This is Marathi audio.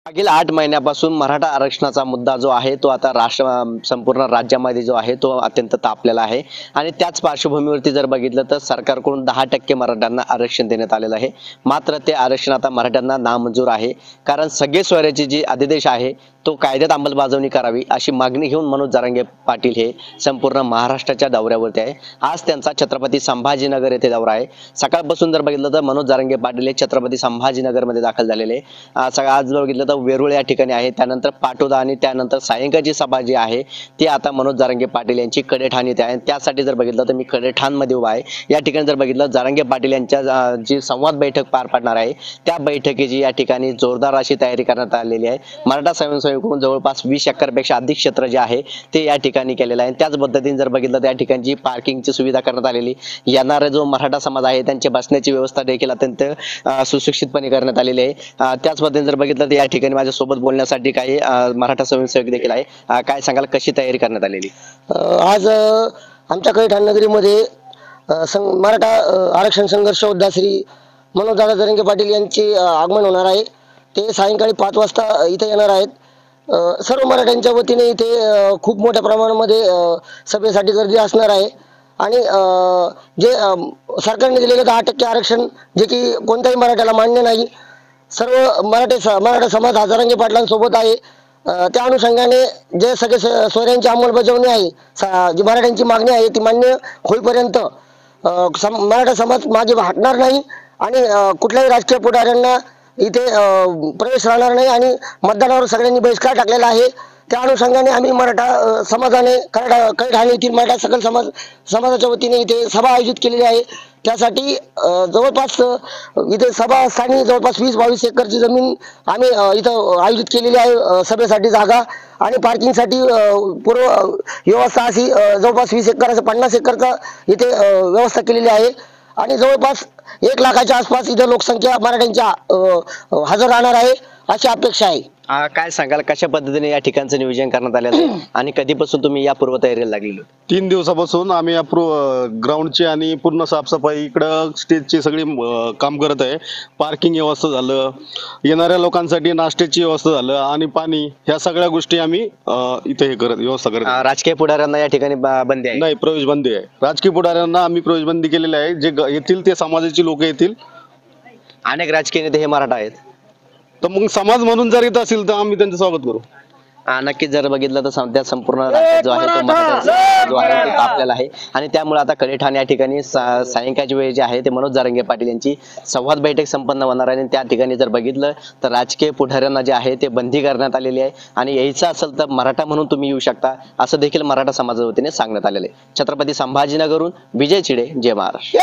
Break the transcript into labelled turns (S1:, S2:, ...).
S1: मागील 8 महिन्यापासून मराठा आरक्षणाचा मुद्दा जो आहे तो आता संपूर्ण राज्यामध्ये जो आहे तो अत्यंत तापलेला आहे आणि त्याच पार्श्वभूमीवरती जर बघितलं तर सरकारकडून 10% मराठ्यांना आरक्षण देण्यात आलेलं आहे। मात्र ते आरक्षण आता मराठ्यांना नामंजूर आहे, कारण सगळे सोयऱ्याची जी आदेश आहे तो कायद्यात अंमलबजावणी करावी अशी मागणी घेऊन मनोज जरांगे पाटील हे संपूर्ण महाराष्ट्राच्या दौऱ्यावरती आहे। आज त्यांचा छत्रपती संभाजीनगर येथे दौरा आहे। सकाळपासून जर बघितलं तर मनोज जरांगे पाटील हे छत्रपती संभाजीनगर मध्ये दाखल झालेले। आज जर बघितलं तर वेरुळ या ठिकाणी आहे, त्यानंतर पाटोदा आणि त्यानंतर सायंकाळची सभा जी आहे ती आता मनोज जरांगे पाटील यांची कडेठाण येथे आहे। त्यासाठी जर बघितलं तर मी कडेठाण मध्ये उभा आहे। या ठिकाणी जर बघितलं जरांगे पाटील यांच्या जी संवाद बैठक पार पडणार आहे त्या बैठकीची या ठिकाणी जोरदार अशी तयारी करण्यात आलेली आहे। मराठा स्वयंसेवकांकडून जवळपास 20 एकरपेक्षा अधिक क्षेत्र जे आहे ते या ठिकाणी केलेलं आहे। त्याच पद्धतीने जर बघितलं त्या ठिकाणची पार्किंगची सुविधा करण्यात आलेली, येणारा जो मराठा समाज आहे त्यांची बसण्याची व्यवस्था देखील अत्यंत सुशिक्षितपणे करण्यात आलेली आहे। त्याच पद्धतीने जर बघितलं तर या ठिकाणी माझ्या सोबत बोलण्यासाठी काही मराठा स्वयंसेवक देखील आहे। काय सांगाल, कशी तयारी करण्यात आलेली?
S2: आज आमच्याकडे ठाणनगरीमध्ये मराठा आरक्षण संघर्ष योद्धा श्री मनोज दादा जरांगे पाटील यांचे आगमन होणार आहे। ते सायंकाळी 5 वाजता इथे येणार आहेत। सर्व मराठ्यांच्या वतीने इथे खूप मोठ्या प्रमाणामध्ये सभेसाठी गर्दी असणार आहे आणि जे सरकारने दिलेले 10% आरक्षण जे की कोणत्याही मराठ्याला मान्य नाही, सर्व मराठा समाज हा जरांगे पाटलांसोबत आहे। त्या अनुषंगाने जे सगळे सोयऱ्यांची अंमलबजावणी आहे, जी मराठ्यांची मागणी आहे ती मान्य होईपर्यंत मराठा समाज मागे हटणार नाही आणि कुठल्याही राजकीय पुढाऱ्यांना इथे प्रवेश राहणार नाही आणि मतदानावर सगळ्यांनी बहिष्कार टाकलेला आहे। त्या अनुषंगाने आम्ही मराठा समाजाने कडेठाण येथील मराठा सकल समाजाच्या वतीने इथे सभा आयोजित केलेली आहे। त्यासाठी जवळपास इथे सभास्थानी जवळपास 20-22 एकरची जमीन आम्ही इथं आयोजित केलेली आहे सभेसाठी जागा, आणि पार्किंगसाठी पूर्व व्यवस्था अशी जवळपास 20 एकर असं 50 एकरचा इथे व्यवस्था केलेली आहे आणि जवळपास 1 लाखाच्या आसपास इथे लोकसंख्या मराठ्यांच्या हजर राहणार आहे अशी अपेक्षा आहे।
S1: काय सांगाल, कशा पद्धतीने या ठिकाणचं नियोजन करण्यात आलेलं आहे आणि कधीपासून तुम्ही या पूर्व तयारीला लागलेलो?
S3: 3 दिवसापासून आम्ही या ग्राउंडची आणि पूर्ण साफसफाई इकडं स्टेजची सगळी काम करत आहे। पार्किंग व्यवस्था झालं, येणाऱ्या लोकांसाठी नाश्त्याची व्यवस्था झालं आणि पाणी, ह्या सगळ्या गोष्टी आम्ही इथे व्यवस्था करत आहे।
S1: राजकीय पुढाऱ्यांना या ठिकाणी बंदी आहे?
S3: नाही, प्रवेश बंदी आहे। राजकीय पुढाऱ्यांना आम्ही प्रवेश बंदी केलेली आहे। जे येतील ते समाजाची लोक येतील।
S1: अनेक राजकीय नेते हे मराठा आहेत,
S3: तर मग समाज म्हणून जर येत असेल तर आम्ही त्यांचं स्वागत करू।
S1: नक्कीच जर बघितलं तर सध्या संपूर्ण राज्य जो आहे तो मराठा जो आहे तो तापलेला आहे आणि त्यामुळे आता कडेठाण या ठिकाणी सायंकाळची वेळ जी आहे ते मनोज जरांगे पाटील यांची संवाद बैठक संपन्न होणार आहे। आणि त्या ठिकाणी जर बघितलं तर राजकीय पुढाऱ्यांना जे आहे ते बंदी करण्यात आलेली आहे आणि यायचं असेल तर मराठा म्हणून तुम्ही येऊ शकता असं देखील मराठा समाजाच्या वतीने सांगण्यात आलेलं आहे। छत्रपती संभाजीनगरहून विजय चिडे, जय महाराष्ट्र।